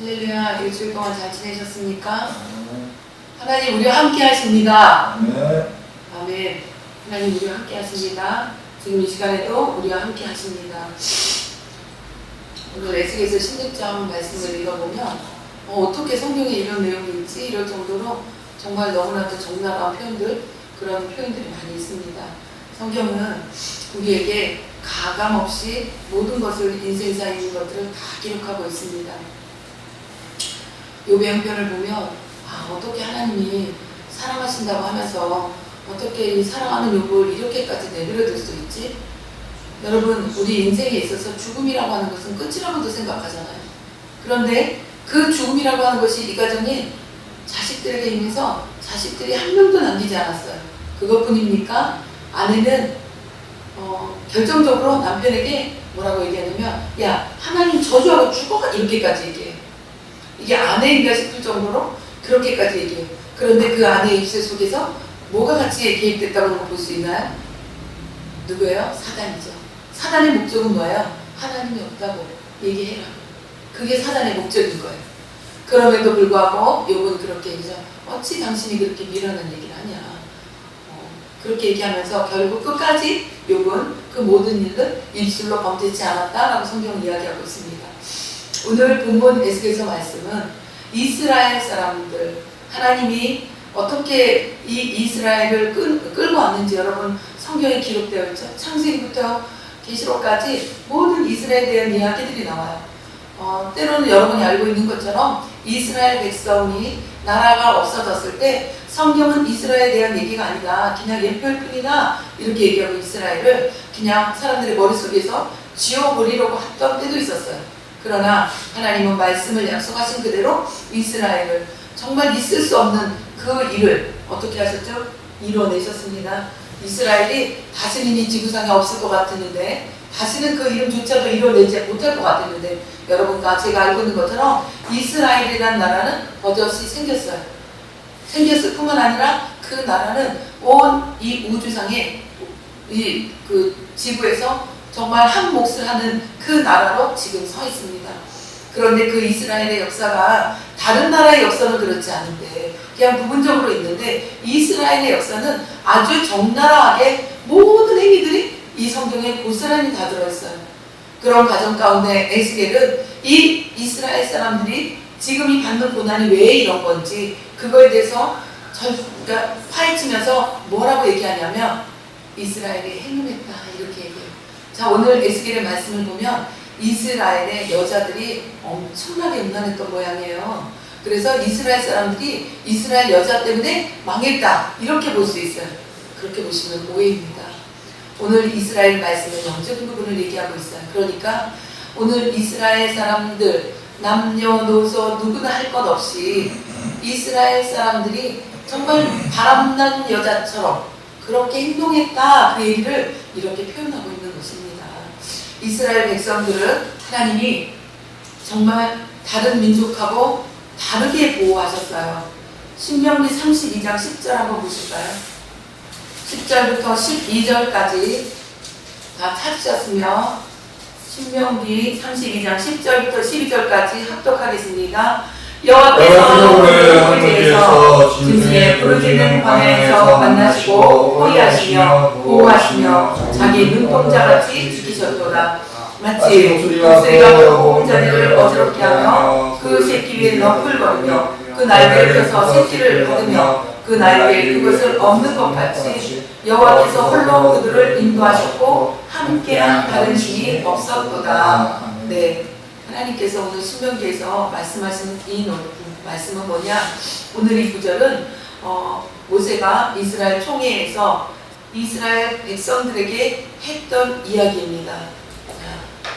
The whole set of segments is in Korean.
할렐루야, 일주일 동안 잘 지내셨습니까? 하나님 우리와 함께 하십니다. 아멘. 하나님 우리와 함께 하십니다. 지금 이 시간에도 우리와 함께 하십니다. 오늘 에스겔서 16장 말씀을 읽어보면 어떻게 성경에 이런 내용이 있지? 이럴 정도로 정말 너무나도 적나라한 표현들, 그런 표현들이 많이 있습니다. 성경은 우리에게 가감없이 모든 것을, 인생사에 있는 것들을 다 기록하고 있습니다. 욥의 형편을 보면 어떻게 하나님이 사랑하신다고 하면서 어떻게 이 사랑하는 욥을 이렇게까지 내버려둘 수 있지? 여러분, 우리 인생에 있어서 죽음이라고 하는 것은 끝이라고도 생각하잖아요. 그런데 그 죽음이라고 하는 것이 이 가정에 자식들에게 임해서 자식들이 한 명도 남기지 않았어요. 그것뿐입니까? 아내는 결정적으로 남편에게 뭐라고 얘기하냐면, 야, 하나님 저주하고 죽어, 이렇게까지 얘기해요. 이게 아내인가 싶을 정도로 그렇게까지 얘기해요. 그런데 그 아내의 입술 속에서 뭐가 같이 개입됐다고 볼 수 있나요? 누구예요? 사단이죠. 사단의 목적은 뭐예요? 하나님이 없다고 얘기해라. 그게 사단의 목적인 거예요. 그럼에도 불구하고 욥은 그렇게 얘기죠. 어찌 당신이 그렇게 미련한 얘기를 하냐. 그렇게 얘기하면서 결국 끝까지 욥은 그 모든 일을 입술로 범죄치 않았다라고 성경은 이야기하고 있습니다. 오늘 본문 에스겔서 말씀은 이스라엘 사람들, 하나님이 어떻게 이 이스라엘을 끌고 왔는지 여러분 성경에 기록되어 있죠. 창세기부터 계시록까지 모든 이스라엘에 대한 이야기들이 나와요. 때로는 여러분이 알고 있는 것처럼 이스라엘 백성이 나라가 없어졌을 때 성경은 이스라엘에 대한 얘기가 아니다. 그냥 예표일 뿐이다. 이렇게 얘기하고 이스라엘을 그냥 사람들의 머릿속에서 지워버리려고 했던 때도 있었어요. 그러나 하나님은 말씀을 약속하신 그대로 이스라엘을 정말 있을 수 없는 그 일을 어떻게 하셨죠? 이뤄내셨습니다. 이스라엘이 다시는 이 지구상에 없을 것 같았는데, 다시는 그 이름조차도 이뤄내지 못할 것 같았는데, 여러분과 제가 알고 있는 것처럼 이스라엘이라는 나라는 버젓이 생겼어요. 생겼을 뿐만 아니라 그 나라는 온 이 우주상에 그 지구에서 정말 한 몫을 하는 그 나라로 지금 서 있습니다. 그런데 그 이스라엘의 역사가 다른 나라의 역사는 그렇지 않은데 그냥 부분적으로 있는데, 이스라엘의 역사는 아주 적나라하게 모든 행위들이 이 성경에 고스란히 다 들어있어요. 그런 가정 가운데 에스겔은 이 이스라엘 사람들이 지금 이 받는 고난이 왜 이런 건지 그거에 대해서 그러니까 파헤치면서 뭐라고 얘기하냐면 이스라엘이 행음했다 이렇게 얘기해요. 자, 오늘 에스겔의 말씀을 보면 이스라엘의 여자들이 엄청나게 음란했던 모양이에요. 그래서 이스라엘 사람들이 이스라엘 여자 때문에 망했다 이렇게 볼 수 있어요. 그렇게 보시면 오해입니다. 오늘 이스라엘 말씀은 영적인 부분을 얘기하고 있어요. 그러니까 오늘 이스라엘 사람들 남녀노소 누구나 할 것 없이 이스라엘 사람들이 정말 바람난 여자처럼 그렇게 행동했다, 그 얘기를 이렇게 표현하고 있는 것입니다. 이스라엘 백성들은 하나님이 정말 다른 민족하고 다르게 보호하셨어요. 신명기 32장 10절 한번 보실까요? 10절부터 12절까지 다 찾으셨으며 신명기 32장 10절부터 12절까지 합독하겠습니다. 여호와께서 그에서 짐승의 부르짖는 광야에서 만나시고 호위하시며 보호하시며 자기 눈동자같이 지키셨도다. 마치 독수리가 보호자리를 어지럽게 하며 그 새끼 위에 너풀거리며 그 날개를 펴서 새끼를 받으며 그 날개에 그것을 없는 것 같이 여호와께서 홀로 그들을 인도하셨고 함께한 다른 신이 없었도다. 네, 하나님께서 오늘 신명기에서 말씀하신 이 말씀은 뭐냐? 오늘 이 구절은 모세가 이스라엘 총회에서 이스라엘 백성들에게 했던 이야기입니다. 자,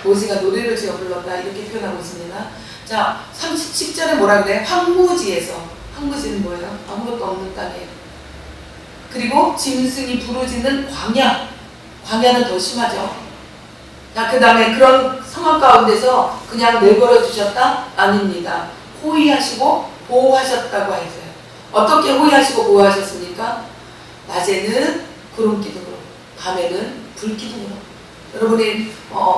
모세가 노래를 지어 불렀다 이렇게 표현하고 있습니다. 자, 10절에 뭐라 그래요? 황무지에서. 황무지는 뭐예요? 아무것도 없는 땅이에요. 그리고 짐승이 부르짖는 광야. 광야는 더 심하죠. 자, 그 다음에 그런 상황 가운데서 그냥 내버려 두셨다? 아닙니다. 호위하시고 보호하셨다고 했어요. 어떻게 호위하시고 보호하셨습니까? 낮에는 구름 기둥으로, 밤에는 불 기둥으로. 여러분이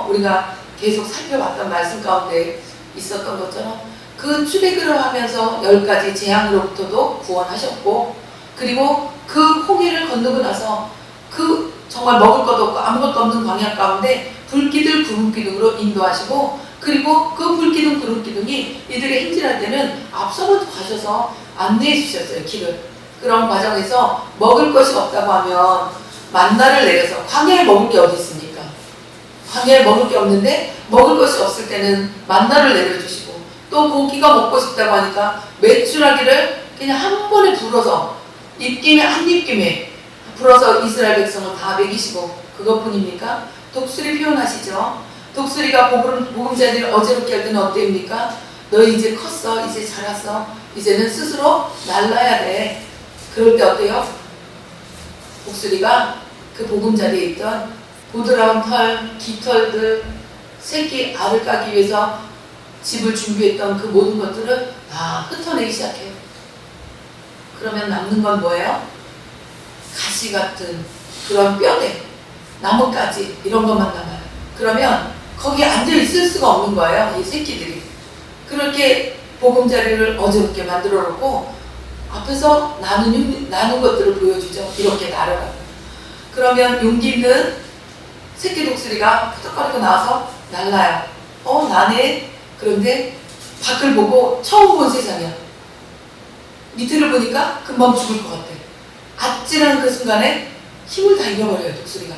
우리가 계속 살펴봤던 말씀 가운데 있었던 것처럼 그 출애굽을 하면서 10가지 재앙으로부터도 구원하셨고, 그리고 그 홍해를 건너고 나서 그 정말 먹을 것도 없고 아무것도 없는 광야 가운데 불기둥 구름기둥으로 인도하시고, 그리고 그 불기둥 구름기둥이 이들의 행진할 때는 앞서서 가셔서 안내해 주셨어요, 길을. 그런 과정에서 먹을 것이 없다고 하면 만나를 내려서, 광야에 먹을 게 어디 있습니까? 광야에 먹을 게 없는데 먹을 것이 없을 때는 만나를 내려주시고, 또 고기가 먹고 싶다고 하니까 메추라기를 그냥 한 번에 불어서 입김에 한 입김에 불어서 이스라엘 백성을 다 먹이시고, 그것뿐입니까? 독수리 표현하시죠. 독수리가 보금자리를 어지럽게 할 때는 어때입니까? 너희 이제 컸어, 이제 자랐어, 이제는 스스로 날라야 돼. 그럴 때 어때요? 독수리가 그 보금자리에 있던 보드라운 털, 깃털들, 새끼 알을 까기 위해서 집을 준비했던 그 모든 것들을 다 흩어내기 시작해요. 그러면 남는 건 뭐예요? 가시 같은 그런 뼈대, 나뭇가지 이런 것만 남아요. 그러면 거기 앉아 있을 수가 없는 거예요, 이 새끼들이. 그렇게 보금자리를 어지럽게 만들어 놓고 앞에서 나눈 것들을 보여주죠. 이렇게 날아가요. 그러면 용기 있는 새끼 독수리가 푸덕거리고 나와서 날라요. 나네. 그런데 밖을 보고 처음 본 세상이야. 밑을 보니까 금방 죽을 것 같아. 아찔한 그 순간에 힘을 다 잃어버려요, 독수리가.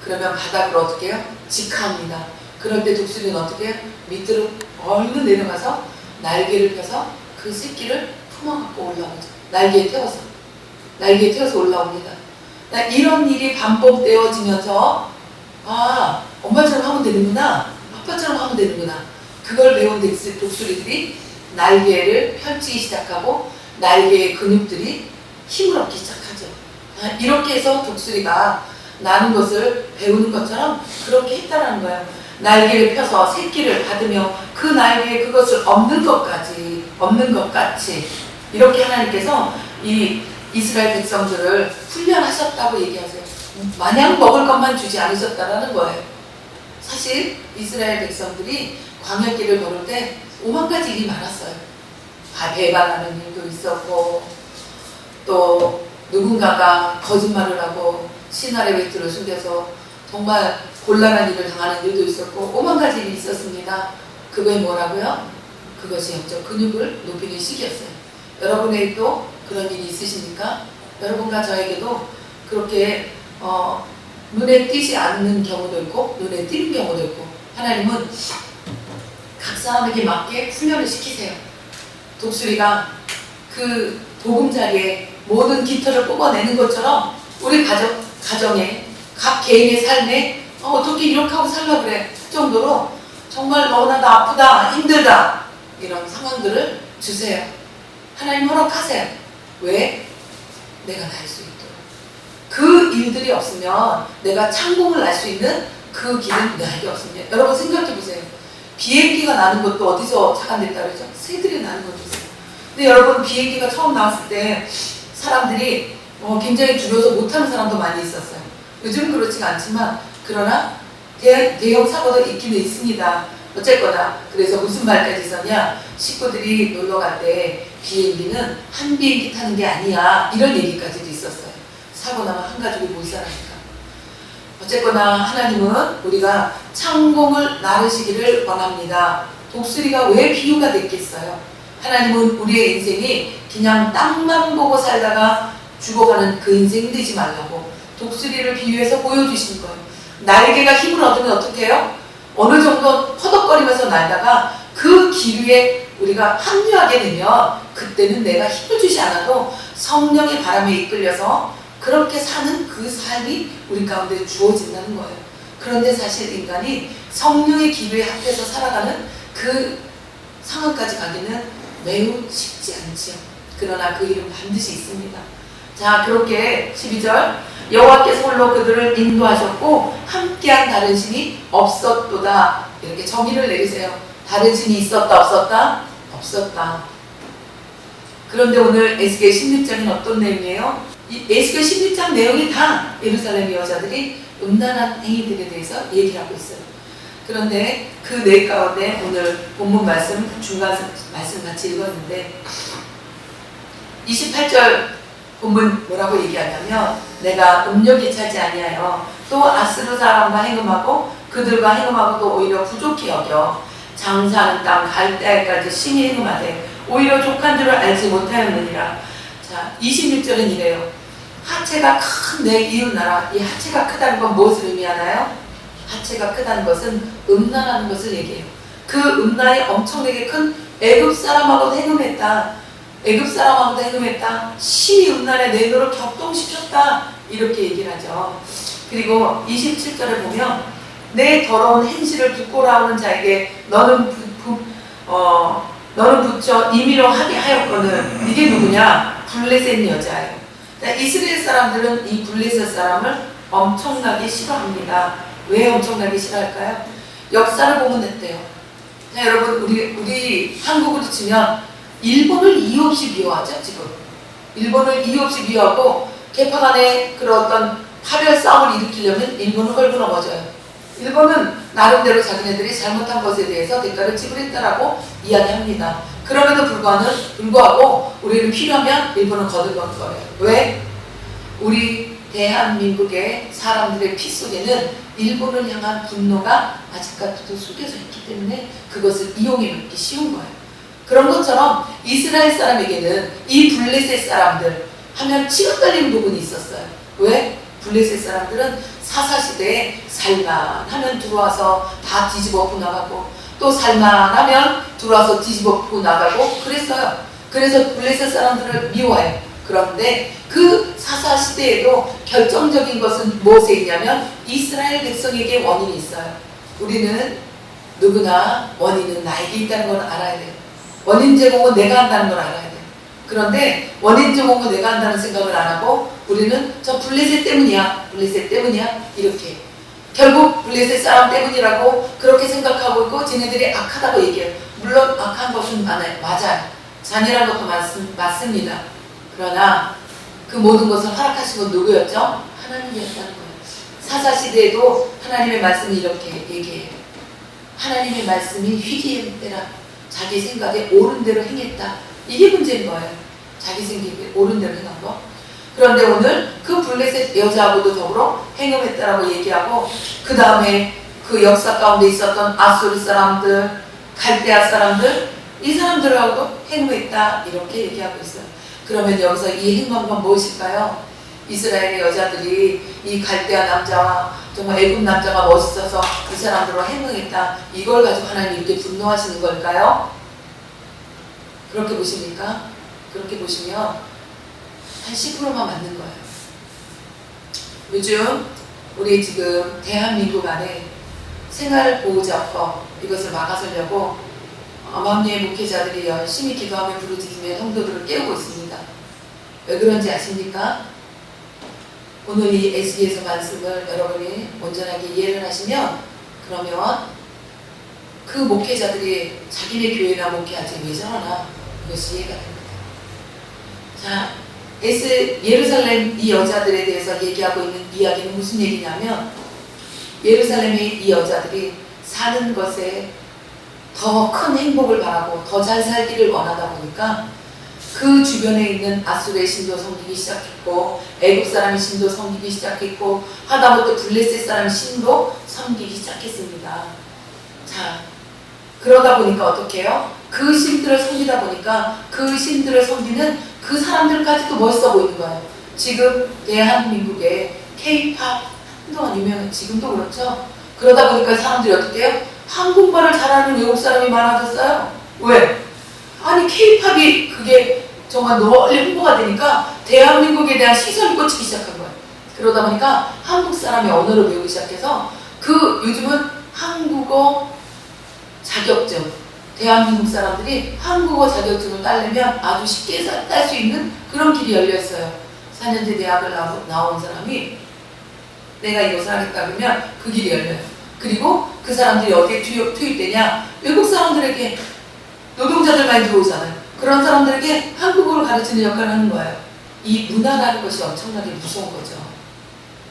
그러면 바닥을 어떻게 해요? 직하합니다. 그럴 때 독수리는 어떻게 해요? 밑으로 얼른 내려가서 날개를 펴서 그 새끼를 품어갖고 올라오죠. 날개에 태워서 올라옵니다. 이런 일이 반복되어지면서 엄마처럼 하면 되는구나, 아빠처럼 하면 되는구나, 그걸 배운 독수리들이 날개를 펼치기 시작하고 날개의 근육들이 힘을 얻기 시작하죠. 이렇게 해서 독수리가 나는 것을 배우는 것처럼 그렇게 했다라는 거예요. 날개를 펴서 새끼를 받으며 그 날개에 그것을 얻는 것 같이 이렇게 하나님께서 이 이스라엘 백성들을 훈련하셨다고 얘기하세요. 마냥 먹을 것만 주지 않으셨다라는 거예요. 사실 이스라엘 백성들이 광야길을 걸을 때 5만 가지 일이 많았어요. 배반하는 일도 있었고, 또 누군가가 거짓말을 하고 신할의 외투를 숨겨서 정말 곤란한 일을 당하는 일도 있었고, 5만 가지 일이 있었습니다. 그게 뭐라고요? 그것이 영적 근육을 높이는 시기였어요. 여러분에게도 그런 일이 있으십니까? 여러분과 저에게도 그렇게 눈에 띄지 않는 경우도 있고 눈에 띄는 경우도 있고, 하나님은 각 사람에게 맞게 훈련을 시키세요. 독수리가 그 보금자리에 모든 깃털을 뽑아내는 것처럼 우리 가정에 각 개인의 삶에 어떻게 이렇게 하고 살라 그래 할 정도로 정말 너무나도 아프다, 힘들다, 이런 상황들을 주세요. 하나님 허락하세요. 왜? 내가 날 수 있도록. 그 일들이 없으면, 내가 창공을 날 수 있는 그 길은 나에게 없습니다. 여러분 생각해 보세요. 비행기가 나는 것도 어디서 착안됐다 그러죠? 새들이 나는 것도 있어요. 근데 여러분, 비행기가 처음 나왔을 때 사람들이 굉장히 두려워서 못하는 사람도 많이 있었어요. 요즘은 그렇지가 않지만, 그러나 대형 사고도 있기는 있습니다. 어쨌거나 그래서 무슨 말까지 있었냐, 식구들이 놀러 갈 때 비행기는 한 비행기 타는 게 아니야, 이런 얘기까지도 있었어요. 사고 나면 한 가족이 못 살아니까. 어쨌거나 하나님은 우리가 창공을 나르시기를 원합니다. 독수리가 왜 비유가 됐겠어요? 하나님은 우리의 인생이 그냥 땅만 보고 살다가 죽어가는 그 인생이 되지 말라고 독수리를 비유해서 보여주신 거예요. 날개가 힘을 얻으면 어떻게 해요? 어느 정도 퍼덕거리면서 날다가 그 기류에 우리가 합류하게 되면 그때는 내가 힘을 주지 않아도 성령의 바람에 이끌려서 그렇게 사는 그 삶이 우리 가운데 주어진다는 거예요. 그런데 사실 인간이 성령의 기류에 합해서 살아가는 그 상황까지 가기는 매우 쉽지 않지요. 그러나 그 일은 반드시 있습니다. 자, 그렇게 12절, 여호와께서 홀로 그들을 인도하셨고 함께한 다른 신이 없었도다. 이렇게 정의를 내리세요. 다른 신이 있었다, 없었다? 없었다. 그런데 오늘 에스겔 16장은 어떤 내용이에요? 이 에스겔 16장 내용이 다 예루살렘 여자들이 음란한 행위들에 대해서 얘기를 하고 있어요. 그런데 그 뇌 가운데 오늘 본문 말씀 중간 말씀 같이 읽었는데 28절 본문 뭐라고 얘기하냐면 내가 음욕이 차지 아니하여 또 아스르 사람과 행음하고 그들과 행음하고도 오히려 부족히 여겨 장사하는 땅 갈대아까지 심히 행음하되 오히려 족한 줄을 알지 못하였느니라. 자 26절은 이래요. 하체가 큰 내 이웃나라. 이 하체가 크다는 건 무엇을 의미하나요? 하체가 크다는 것은 음란하는 것을 얘기해요. 그 음란이 엄청나게 큰 애굽 사람하고도 행음했다. 애굽 사람하고도 행음했다. 심히 음란의 내노를 격동시켰다. 이렇게 얘기를 하죠. 그리고 27절에 보면 내 더러운 행실을 부끄러워하는 자에게 너는 붙여 임의로 하게 하였거늘. 이게 누구냐? 블레셋 여자예요. 이스라엘 사람들은 이 블레셋 사람을 엄청나게 싫어합니다. 왜 엄청나게 싫어할까요? 역사를 보면 됐대요. 자, 여러분 우리 한국으로 치면 일본을 이유 없이 미워하죠. 지금 일본을 이유 없이 미워하고 개파 간에 그런 어떤 파별 싸움을 일으키려면 일본을 걸고 넘어져요. 일본은 나름대로 자기네들이 잘못한 것에 대해서 대가를 지불했다라고 이야기합니다. 그럼에도 불구하고 우리는 필요하면 일본은 거들먹을 거예요. 왜? 우리 대한민국의 사람들의 피 속에는 일본을 향한 분노가 아직까지도 숨겨져 있기 때문에 그것을 이용해 먹기 쉬운 거예요. 그런 것처럼 이스라엘 사람에게는 이 블레셋 사람들 하면 치가 떨리는 부분이 있었어요. 왜? 블레셋 사람들은 사사시대에 살만하면 들어와서 다 뒤집어 엎고 나가고 또 살만하면 들어와서 뒤집어 엎고 나가고 그랬어요. 그래서 블레셋 사람들을 미워해요. 그런데 그 사사시대에도 결정적인 것은 무엇에 있냐면 이스라엘 백성에게 원인이 있어요. 우리는 누구나 원인은 나에게 있다는 걸 알아야 돼요. 원인 제공은 내가 한다는 걸 알아야 돼요. 그런데 원인 제공은 내가 한다는 생각을 안 하고 우리는 저 블레셋 때문이야, 블레셋 때문이야 이렇게 결국 블레셋 사람 때문이라고 그렇게 생각하고 있고 쟤네들이 악하다고 얘기해요. 물론 악한 것은 맞아요. 잔인한 것도 맞습니다. 그러나 그 모든 것을 허락하신 건 누구였죠? 하나님이었다는 거예요. 사사시대에도 하나님의 말씀이 이렇게 얘기해요. 하나님의 말씀이 희귀했더라. 자기 생각에 옳은 대로 행했다. 이게 문제인 거예요. 자기 생각에 옳은 대로 행한 거. 그런데 오늘 그 블레셋 여자하고도 더불어 행음했다라고 얘기하고 그 다음에 그 역사 가운데 있었던 아수르 사람들, 갈대아 사람들 이 사람들하고도 행음했다 이렇게 얘기하고 있어요. 그러면 여기서 이 행음한 건 무엇일까요? 이스라엘의 여자들이 이 갈대아 남자와 정말 애굽 남자가 멋있어서 이 사람들과 행음했다. 이걸 가지고 하나님이 이렇게 분노하시는 걸까요? 그렇게 보십니까? 그렇게 보시면 한 10%만 맞는 거예요. 요즘 우리 지금 대한민국 안에 생활보호자법 이것을 막아서려고 어마어마한 목회자들이 열심히 기도하며 부르짖으며 성도들을 깨우고 있습니다. 왜 그런지 아십니까? 오늘 이 SBS 말씀을 여러분이 온전하게 이해를 하시면 그러면 그 목회자들이 자기네 교회나 목회하지 왜 저러나 그것이 이해가 됩니다. 자, 예루살렘 이 여자들에 대해서 얘기하고 있는 이야기는 무슨 얘기냐면 예루살렘의 이 여자들이 사는 것에 더 큰 행복을 바라고 더 잘 살기를 원하다 보니까 그 주변에 있는 아수르의 신도 섬기기 시작했고 애굽 사람의 신도 섬기기 시작했고 하다못해 블레셋 사람의 신도 섬기기 시작했습니다. 자, 그러다 보니까 어떻게 해요? 그 신들을 섬기다 보니까 그 신들을 섬기는 그 사람들까지도 멋있어 보이는 거예요. 지금 대한민국에 K-팝 한동안 유명한 지금도 그렇죠. 그러다 보니까 사람들이 어떻게 해요? 한국말을 잘하는 외국 사람이 많아졌어요. 왜? 아니 K-팝이 그게 정말 널리 홍보가 되니까 대한민국에 대한 시선이 꽂히기 시작한 거예요. 그러다 보니까 한국 사람의 언어를 배우기 시작해서 그 요즘은 한국어 자격증 대한민국 사람들이 한국어 자격증을 따려면 아주 쉽게 딸 수 있는 그런 길이 열렸어요. 4년제 대학을 나온 사람이 내가 이것을 하겠다 그러면 그 길이 열려요. 그리고 그 사람들이 어디에 투입되냐? 외국 사람들에게 노동자들 많이 들어오잖아요. 그런 사람들에게 한국어를 가르치는 역할을 하는 거예요. 이 문화라는 것이 엄청나게 무서운 거죠.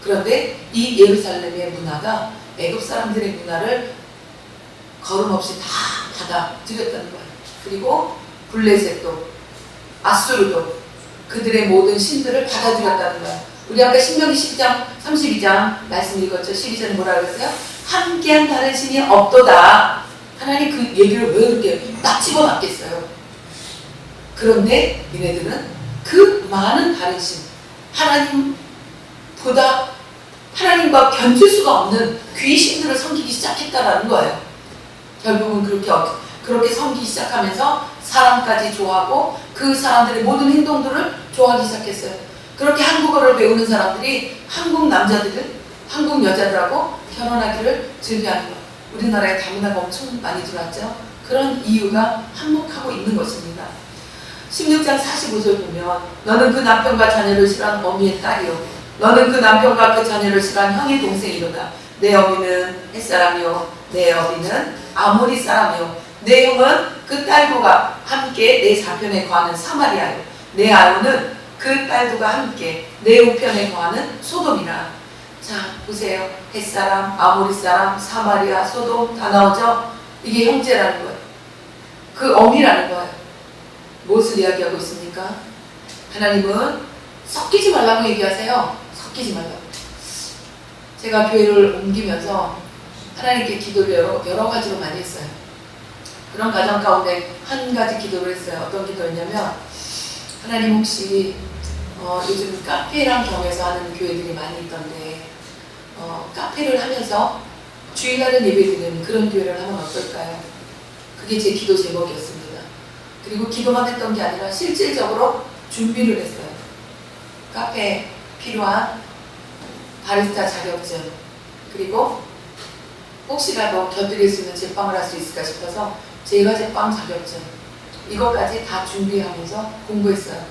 그런데 이 예루살렘의 문화가 애굽 사람들의 문화를 거름 없이 다 받아들였다는 거예요. 그리고 블레셋도 아수르도 그들의 모든 신들을 받아들였다는 거예요. 우리 아까 신명기 12장 32장 말씀 읽었죠. 12절에 뭐라 그랬어요? 함께한 다른 신이 없도다. 하나님 그 얘기를 왜 그렇게 딱 집어넣겠어요? 그런데 얘네들은 그 많은 다른 신, 하나님보다 하나님과 견줄 수가 없는 귀신들을 섬기기 시작했다라는 거예요. 결국은 그렇게 섬기기 시작하면서 사람까지 좋아하고 그 사람들의 모든 행동들을 좋아하기 시작했어요. 그렇게 한국어를 배우는 사람들이 한국 남자들은 한국 여자들하고 결혼하기를 즐겨하는 거예요. 우리나라에 다문화가 엄청 많이 들어왔죠. 그런 이유가 한몫하고 있는 것입니다. 16장 45절 보면 너는 그 남편과 자녀를 싫어하는 어미의 딸이요 너는 그 남편과 그 자녀를 싫어하는 형의 동생이로다. 내 어미는 햇사람이요 내 어미는 아모리 사람이요 내 형은 그 딸과 함께 내 좌편에 거하는 사마리아요 내 아우는 그 딸과 함께 내 우편에 거하는 소돔이라. 자 보세요. 햇사람, 아모리 사람, 사마리아, 소돔 다 나오죠. 이게 형제라는 거예요. 그 어미라는 거예요. 무엇을 이야기하고 있습니까? 하나님은 섞이지 말라고 얘기하세요. 섞이지 말라고. 제가 교회를 옮기면서 하나님께 기도를 여러 가지로 많이 했어요. 그런 가정 가운데 한 가지 기도를 했어요. 어떤 기도였냐면 하나님 혹시 요즘 카페랑 겸해서 하는 교회들이 많이 있던데 카페를 하면서 주일날은 예배드리는 그런 교회를 하면 어떨까요? 그게 제 기도 제목이었습니다. 그리고 기도만 했던 게 아니라 실질적으로 준비를 했어요. 카페에 필요한 바리스타 자격증, 그리고 혹시라도 곁들일 수 있는 제빵을 할 수 있을까 싶어서 제과 제빵 자격증, 이것까지 다 준비하면서 공부했어요.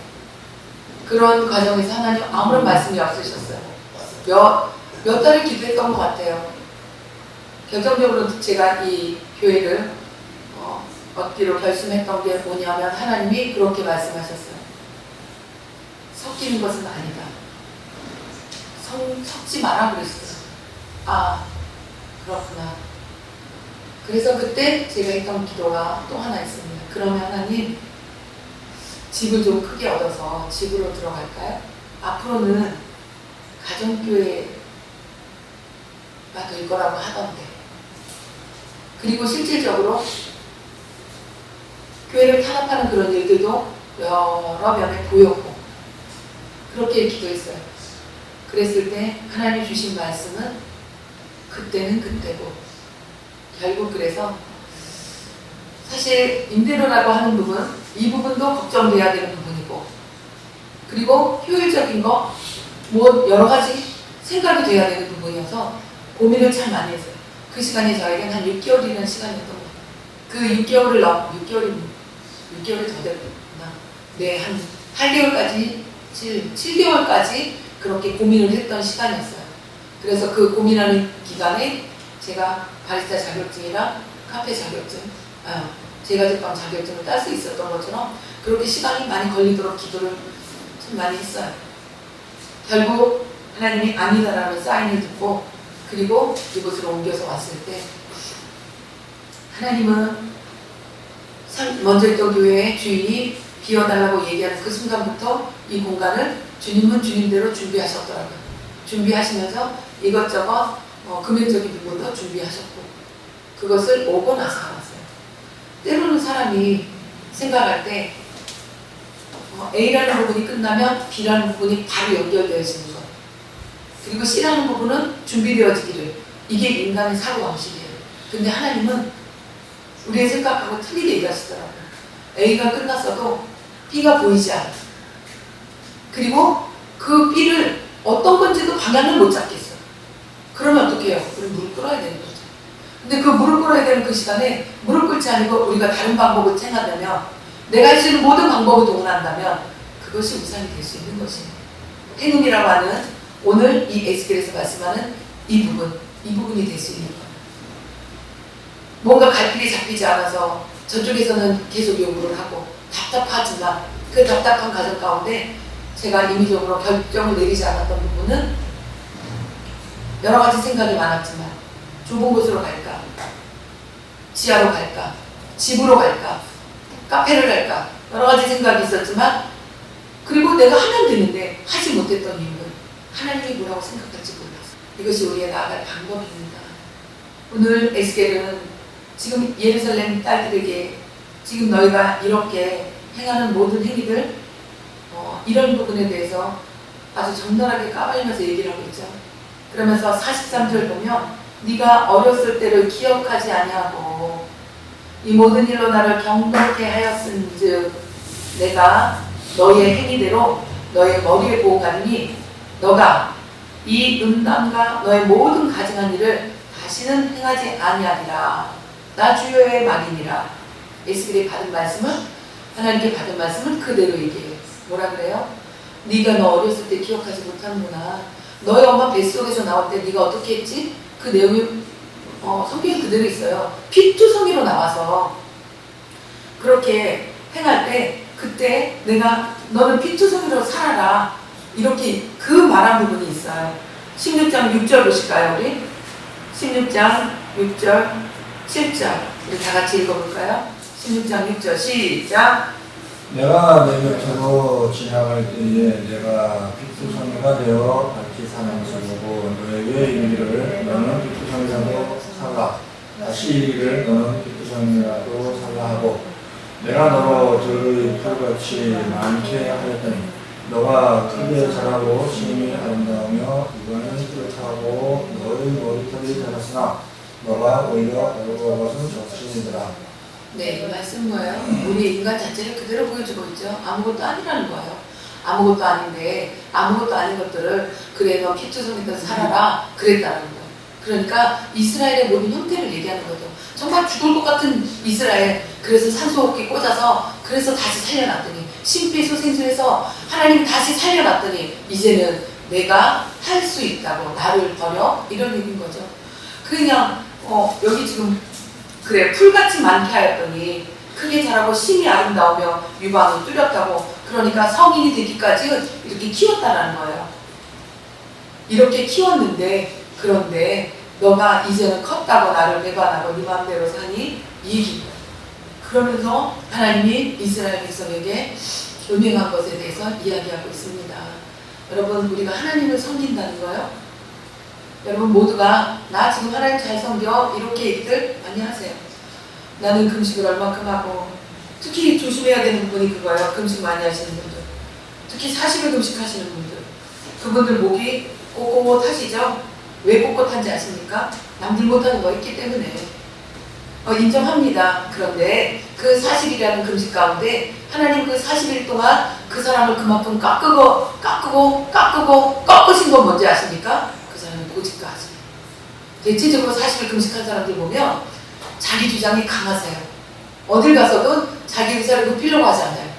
그런 과정에서 하나님 아무런 말씀이 없으셨어요. 몇 달을 기도했던 것 같아요. 결정적으로 제가 이 교회를 얻기로 결심했던 게 뭐냐면 하나님이 그렇게 말씀하셨어요. 섞이는 것은 아니다. 섞지 마라 그랬어요. 아 그렇구나. 그래서 그때 제가 했던 기도가 또 하나 있습니다. 그러면 하나님 집을 좀 크게 얻어서 집으로 들어갈까요? 앞으로는 가정교회가 될 거라고 하던데. 그리고 실질적으로 교회를 탄압하는 그런 일들도 여러 면에 보였고 그렇게 기도했어요. 그랬을 때 하나님 주신 말씀은 그때는 그때고 결국 그래서 사실 임대료라고 하는 부분 이 부분도 걱정돼야 되는 부분이고 그리고 효율적인 거 뭐 여러 가지 생각이 돼야 되는 부분이어서 고민을 참 많이 했어요. 그 시간이 저에게는 한 6개월이라는 시간이었던 거예요. 그 6개월이 더 됐구나. 네, 한 8개월까지, 7개월까지 그렇게 고민을 했던 시간이었어요. 그래서 그 고민하는 기간에 제가 바리스타 자격증이랑 카페 자격증, 제과 제빵 자격증을 딸 수 있었던 것처럼 그렇게 시간이 많이 걸리도록 기도를 참 많이 했어요. 결국 하나님이 아니다라는 사인을 듣고 그리고 이곳으로 옮겨서 왔을 때 하나님은 먼저 있던 교회의 주인이 비워달라고 얘기하는 그 순간부터 이 공간을 주님은 주님대로 준비하셨더라고요. 준비하시면서 이것저것 금연적인 부분도 준비하셨고 그것을 오고 나서 알았어요. 때로는 사람이 생각할 때 A라는 부분이 끝나면 B라는 부분이 바로 연결되어지는 것, 그리고 C라는 부분은 준비되어지기를, 이게 인간의 사고방식이에요. 근데 하나님은 우리의 생각하고 틀리게 얘기하시더라고요. A가 끝났어도 B가 보이지 않아. 그리고 그 B를 어떤 건지도 방향을 못 잡겠어. 그러면 어떻게 해요? 우리 물을 끓어야 되는 거죠. 근데 그 물을 끓어야 되는 그 시간에 물을 끓지 않고 우리가 다른 방법을 생각하면, 내가 할 수 있는 모든 방법을 동원한다면 그것이 우상이 될 수 있는 것이에요. 행음이라고 하는 오늘 이 에스겔에서 말씀하는 이 부분이 될 수 있는 거예요. 뭔가 갈피리 잡히지 않아서 저쪽에서는 계속 요구를 하고 답답하지만 그 답답한 과정 가운데 제가 임의적으로 결정을 내리지 않았던 부분은 여러 가지 생각이 많았지만 좁은 곳으로 갈까? 지하로 갈까? 집으로 갈까? 카페를 갈까? 여러 가지 생각이 있었지만 그리고 내가 하면 되는데 하지 못했던 이유는 하나님이 뭐라고 생각할지 몰랐어. 이것이 우리의 나아갈 방법입니다. 오늘 에스겔은 지금 예루살렘 딸들에게 지금 너희가 이렇게 행하는 모든 행위들 이런 부분에 대해서 아주 적나라하게 까발리면서 얘기를 하고 있죠. 그러면서 43절 보면 네가 어렸을 때를 기억하지 아니하고 이 모든 일로 나를 경건케 하였은즉 내가 너의 행위대로 너의 머리에 보호하리니 너가 이 음담과 너의 모든 가증한 일을 다시는 행하지 아니하리라. 나 주여의 말이니라. 에스겔이 받은 말씀은 하나님께 받은 말씀은 그대로 얘기해요. 뭐라 그래요? 네가 너 어렸을 때 기억하지 못하는구나. 너희 엄마 뱃속에서 나올 때 네가 어떻게 했지? 그 내용이 성경에 그대로 있어요. 피투성이로 나와서 그렇게 행할 때 그때 내가 너는 피투성이로 살아라. 이렇게 그 말한 부분이 있어요. 16장 6절 보실까요? 우리 16장 6절 7절 우리 다 같이 읽어볼까요? 16장 6절 시작. 내가 내 곁으로 지나갈 때에 내가 피투성이가 되어 같이 사는 것을 보고 너에게 이르기를 너는 피투성이라도 살라. 다시 이르기를 너는 피투성이라도 살라 하고 내가 너로 들의 풀같이 많게 하였더니 너가 크게 자라고 심히 아름다우며 이번은 뚜렷하고 너의 머리털이 자랐으나 너가 오히려 어려운 것은 적신이더라. 네, 이 말씀 뭐예요? 우리 인간 자체를 그대로 보여주고 있죠. 아무것도 아니라는 거예요. 아무것도 아닌데 아무것도 아닌 것들을 그래 너 피투성이든 살아라 그랬다는 거예요. 그러니까 이스라엘의 모든 형태를 얘기하는 거죠. 정말 죽을 것 같은 이스라엘, 그래서 산소호흡기 꽂아서 그래서 다시 살려놨더니 심폐소생술해서 하나님 다시 살려놨더니 이제는 내가 할 수 있다고 나를 버려 이런 얘기인 거죠. 그냥 여기 지금 그래 풀같이 많게 하였더니 크게 자라고 심이 아름다우며 유방이 뚜렷하고 그러니까 성인이 되기까지 이렇게 키웠다라는 거예요. 이렇게 키웠는데 그런데 너가 이제는 컸다고 나를 배반하고 네 마음대로 사니 이 얘기입니다. 그러면서 하나님이 이스라엘 백성에게 음행한 것에 대해서 이야기하고 있습니다. 여러분 우리가 하나님을 섬긴다는 거요. 여러분 모두가 나 지금 하나님 잘 섬겨 이렇게 얘기들 많이 하세요. 나는 금식을 얼마큼 하고 특히 조심해야 되는 부분이 그거예요. 금식 많이 하시는 분들, 특히 40일 금식하시는 분들, 그분들 목이 꼿꼿하시죠? 왜 꼿꼿한지 아십니까? 남들 못하는 거 있기 때문에 인정합니다. 그런데 그 40일이라는 금식 가운데 하나님 그 40일 동안 그 사람을 그만큼 꺾으신 건 뭔지 아십니까? 그 사람은 고집가하죠. 대체적으로 40일 금식한 사람들 보면 자기 주장이 강하세요. 어딜 가서든 자기 의사를 높이려고 하지 않아요.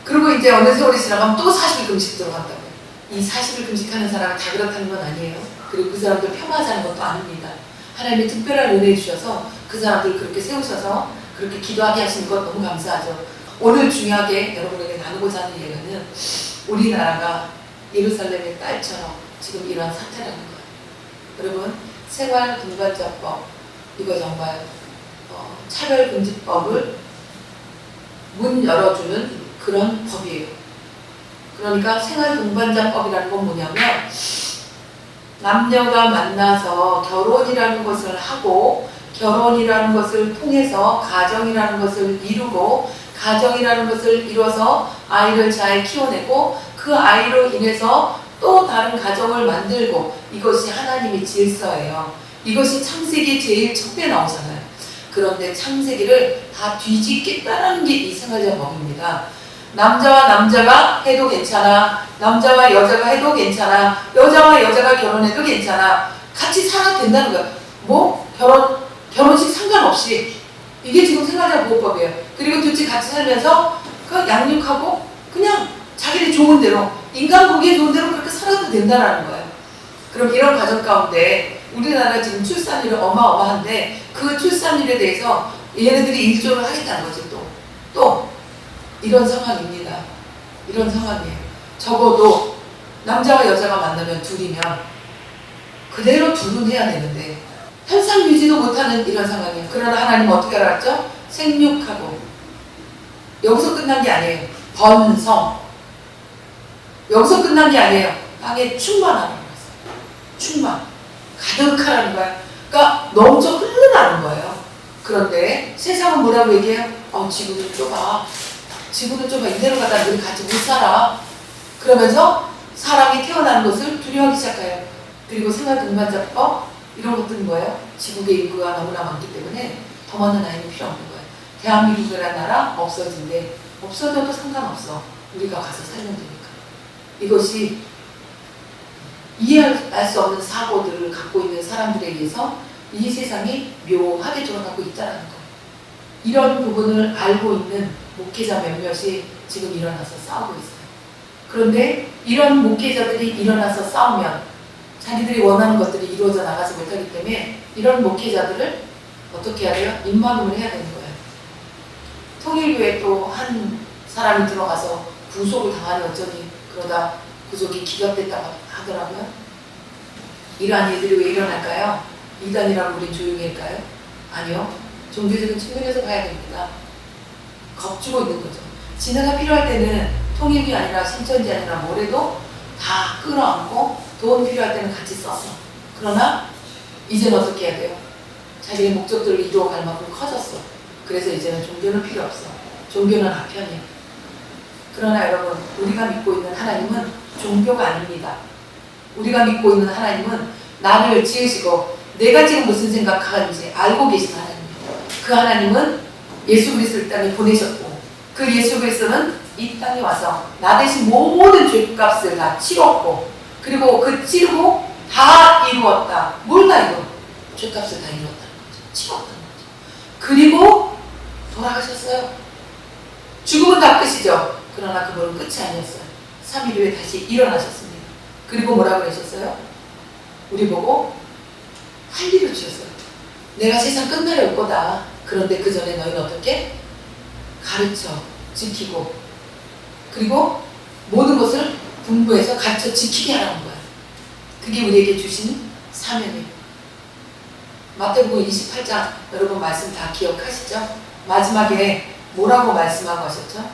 그리고 이제 어느 세월이 지나가면 또 40일 금식 들어간다고요. 이 40일 금식하는 사람은 다 그렇다는 건 아니에요. 그리고 그 사람들 폄하하자는 것도 아닙니다. 하나님이 특별한 은혜 주셔서 그 사람들 그렇게 세우셔서 그렇게 기도하게 하시는 것 너무 감사하죠. 오늘 중요하게 여러분에게 나누고자 하는 얘기는 우리나라가 예루살렘의 딸처럼 지금 이런 사태라는 거예요. 여러분 생활동반자법 이거 정말 차별금지법을 문 열어주는 그런 법이에요. 그러니까 생활동반자법이라는 건 뭐냐면 남녀가 만나서 결혼이라는 것을 하고 결혼이라는 것을 통해서 가정이라는 것을 이루고 가정이라는 것을 이뤄서 아이를 잘 키워내고 그 아이로 인해서 또 다른 가정을 만들고 이것이 하나님의 질서예요. 이것이 창세기 제일 첫에 나오잖아요. 그런데 창세기를 다 뒤집겠다라는 게 이 생활자법입니다. 남자와 남자가 해도 괜찮아. 남자와 여자가 해도 괜찮아. 여자와 여자가 결혼해도 괜찮아. 같이 살아도 된다는 거야. 뭐 결혼식 상관없이 이게 지금 생활자보호법이에요. 그리고 둘째 같이 살면서 그 양육하고 그냥 자기들 좋은 대로 인간 보기에 좋은 대로 그렇게 살아도 된다는 거예요. 그럼 이런 가정 가운데 우리나라 지금 출산율이 어마어마한데 그 출산율에 대해서 얘네들이 일조를 하겠다는 거죠. 또 이런 상황입니다. 이런 상황이에요. 적어도 남자와 여자가 만나면 둘이면 그대로 둘은 해야 되는데 현상 유지도 못하는 이런 상황이에요. 그러나 하나님은 어떻게 알았죠? 생육하고. 여기서 끝난 게 아니에요. 번성. 여기서 끝난 게 아니에요. 땅에 충만하는 거예요. 충만. 가득하라는 거야. 그러니까 넘쳐 흘러나는 거예요. 그런데 세상은 뭐라고 얘기해요? 지구는 좁아. 지구는 좁아. 이대로 가다 우리 같이 못 살아. 그러면서 사람이 태어나는 것을 두려워하기 시작해요. 그리고 생활동반자법 이런 것들은 뭐예요? 지구의 인구가 너무나 많기 때문에 더 많은 아이는 필요 없는 거예요. 대한민국이라는 나라 없어진대. 없어져도 상관없어. 우리가 가서 살면 되니까. 이것이 이해할 수 없는 사고들을 갖고 있는 사람들에 의해서 이 세상이 묘하게 돌아가고 있다는 거. 이런 부분을 알고 있는 목회자 몇몇이 지금 일어나서 싸우고 있어요. 그런데 이런 목회자들이 일어나서 싸우면 자기들이 원하는 것들이 이루어져 나가지 못하기 때문에 이런 목회자들을 어떻게 해야 돼요? 입막음을 해야 되는 거예요. 통일교에 또 한 사람이 들어가서 구속을 당하니 어쩌니 그러다 구속이 기각됐다고 하더라고요. 이러한 일들이 왜 일어날까요? 이단이라고 우린 조용히 할까요? 아니요. 종교적인 측면에서 봐야 됩니다. 겁주고 있는 거죠. 진화가 필요할 때는 통일이 아니라 신천지 아니라 뭐래도 다 끌어안고 돈 필요할 때는 같이 썼어. 그러나 이제는 어떻게 해야 돼요? 자기의 목적들을 이루어갈 만큼 커졌어. 그래서 이제는 종교는 필요 없어. 종교는 아편이야. 그러나 여러분, 우리가 믿고 있는 하나님은 종교가 아닙니다. 우리가 믿고 있는 하나님은 나를 지으시고 내가 지금 무슨 생각하는지 알고 계신 하나님입니다. 그 하나님은 예수 그리스도를 이 땅에 보내셨고 그 예수 그리스도는 이 땅에 와서 나 대신 모든 죄값을 다 치렀고 그리고 그 치르고 다 이루었다. 뭘 다 이루었다? 죄값을 다 이루었다는 거죠. 치렀다는 거죠. 그리고 돌아가셨어요. 죽음은 다 끝이죠. 그러나 그분은 끝이 아니었어요. 3일 후에 다시 일어나셨습니다. 그리고 뭐라고 그러셨어요? 우리 보고 할례를 주셨어요. 내가 세상 끝날에 올 거다. 그런데 그 전에 너희는 어떻게? 가르쳐, 지키고 그리고 모든 것을 분부해서 가르쳐 지키게 하라는 거예요. 그게 우리에게 주신 사명이에요. 마태복음 28장 여러분 말씀 다 기억하시죠? 마지막에 뭐라고 말씀하고 하셨죠?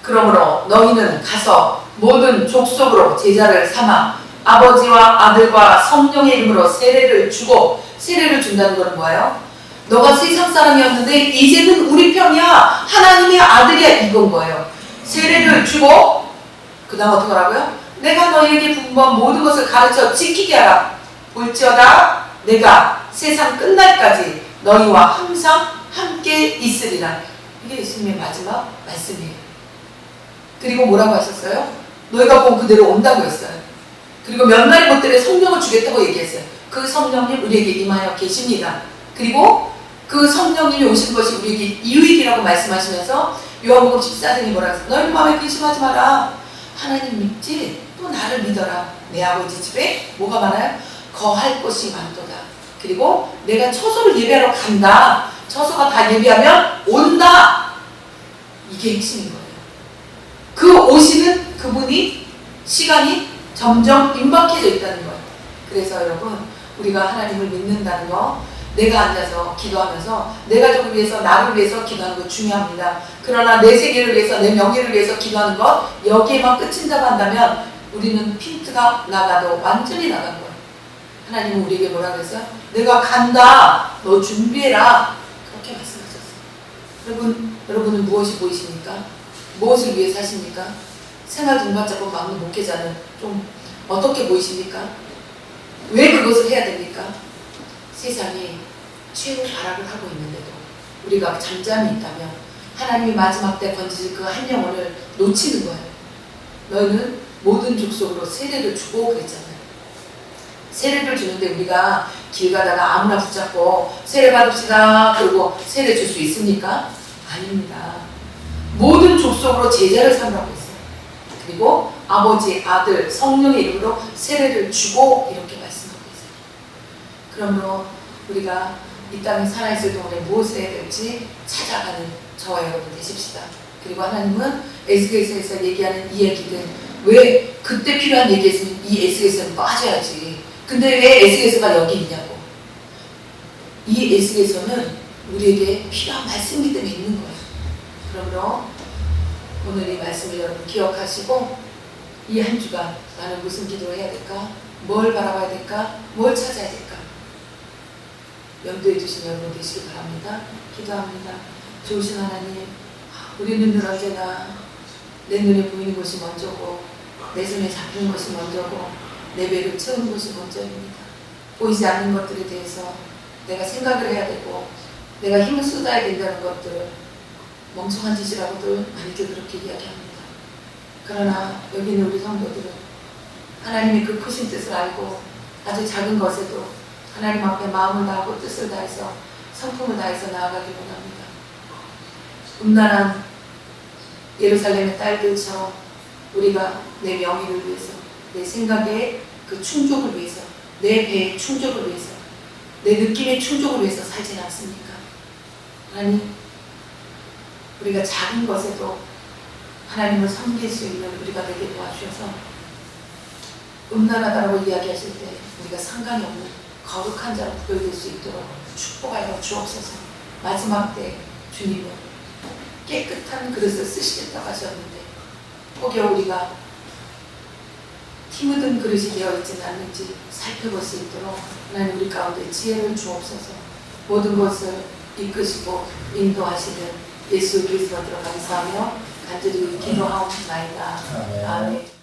그러므로 너희는 가서 모든 족속으로 제자를 삼아 아버지와 아들과 성령의 이름으로 세례를 주고 세례를 준다는 건 뭐예요? 너가 세상 사람이었는데 이제는 우리 편이야. 하나님의 아들이야. 이건 거예요. 세례를 주고 그 다음 어떻게 하라고요? 내가 너희에게 분부한 모든 것을 가르쳐 지키게 하라. 볼지어다 내가 세상 끝날까지 너희와 항상 함께 있으리라. 이게 예수님의 마지막 말씀이에요. 그리고 뭐라고 하셨어요? 너희가 본 그대로 온다고 했어요. 그리고 몇 날이 못 되면 성령을 주겠다고 얘기했어요. 그 성령님 우리에게 임하여 계십니다. 그리고 그 성령님이 오신 것이 우리에게 유익이라고 말씀하시면서 요한복음 14장에 뭐라고 했어요? 너희 마음에 근심하지 마라. 하나님 믿지? 또 나를 믿어라. 내 아버지 집에 뭐가 많아요? 거할 곳이 많도다. 그리고 내가 처소를 예배하러 간다. 처소가 다 예배하면 온다. 이게 핵심인 거예요. 그 오시는 그분이 시간이 점점 임박해져 있다는 거예요. 그래서 여러분 우리가 하나님을 믿는다는 거 내가 앉아서 기도하면서 내 가족을 위해서 나를 위해서 기도하는 거 중요합니다. 그러나 내 세계를 위해서 내 명예를 위해서 기도하는 것 여기에만 끝인다고 한다면 우리는 핀트가 나가도 완전히 나간 거예요. 하나님은 우리에게 뭐라 그랬어요? 내가 간다. 너 준비해라. 그렇게 말씀하셨어요. 여러분은 무엇이 보이십니까? 무엇을 위해 사십니까? 생활 동반자법 막는 목회자는 좀 어떻게 보이십니까? 왜 그것을 해야 됩니까? 세상이 최후 발악을 하고 있는데도 우리가 잠잠히 있다면 하나님이 마지막 때 건지실 그 한 영혼을 놓치는 거예요. 너희는 모든 족속으로 세례를 주고 그랬잖아요. 세례를 주는데 우리가 길 가다가 아무나 붙잡고 세례 받읍시다 그러고 세례 줄 수 있습니까? 아닙니다. 모든 족속으로 제자를 삼으라고 했어요. 그리고 아버지, 아들, 성령의 이름으로 세례를 주고 이렇게 말씀하고 있어요. 그러므로 우리가 이 땅에 살아있을 동안에 무엇을 해야 될지 찾아가는 저와 여러분 되십시다. 그리고 하나님은 에스겔서에서 얘기하는 이 얘기들 왜 그때 필요한 얘기했으면 이 에스겔서는 빠져야지. 근데 왜 에스겔서가 여기 있냐고. 이 에스겔서는 우리에게 필요한 말씀이기 때문에 있는 거예요. 그러므로 오늘 이 말씀을 여러분 기억하시고 이 한 주간 나는 무슨 기도해야 될까? 뭘 바라봐야 될까? 뭘 찾아야 될까? 염두에 두신 여러분 되시기 바랍니다. 기도합니다. 좋으신 하나님, 우리 눈은 언제나 내 눈에 보이는 것이 먼저고 내 손에 잡히는 것이 먼저고 내 배를 채우는 것이 먼저입니다. 보이지 않는 것들에 대해서 내가 생각을 해야 되고 내가 힘을 쏟아야 된다는 것들 멍청한 짓이라고도 많이들 그렇게 이야기합니다. 그러나 여기 있는 우리 성도들은 하나님의 그 크신 뜻을 알고 아주 작은 것에도 하나님 앞에 마음을 다하고 뜻을 다해서 성품을 다해서 나아가기 원합니다. 음란한 예루살렘의 딸들처럼 우리가 내 명예를 위해서, 내 생각의 그 충족을 위해서, 내 배의 충족을 위해서, 내 느낌의 충족을 위해서 살진 않습니까? 하나님, 우리가 작은 것에도 하나님을 섬길 수 있는 우리가 되게 도와주셔서 음란하다고 이야기하실 때 우리가 상관이 없는 거룩한 자로 부여될 수 있도록 축복하여 주옵소서. 마지막 때 주님은 깨끗한 그릇을 쓰시겠다고 하셨는데 혹여 우리가 티 묻은 그릇이 되어 있지는 않는지 살펴볼 수 있도록 하나님 우리 가운데 지혜를 주옵소서. 모든 것을 이끄시고 인도하시는 예수 그리스도로 감사하며 간절히 기도하옵나이다. 아멘.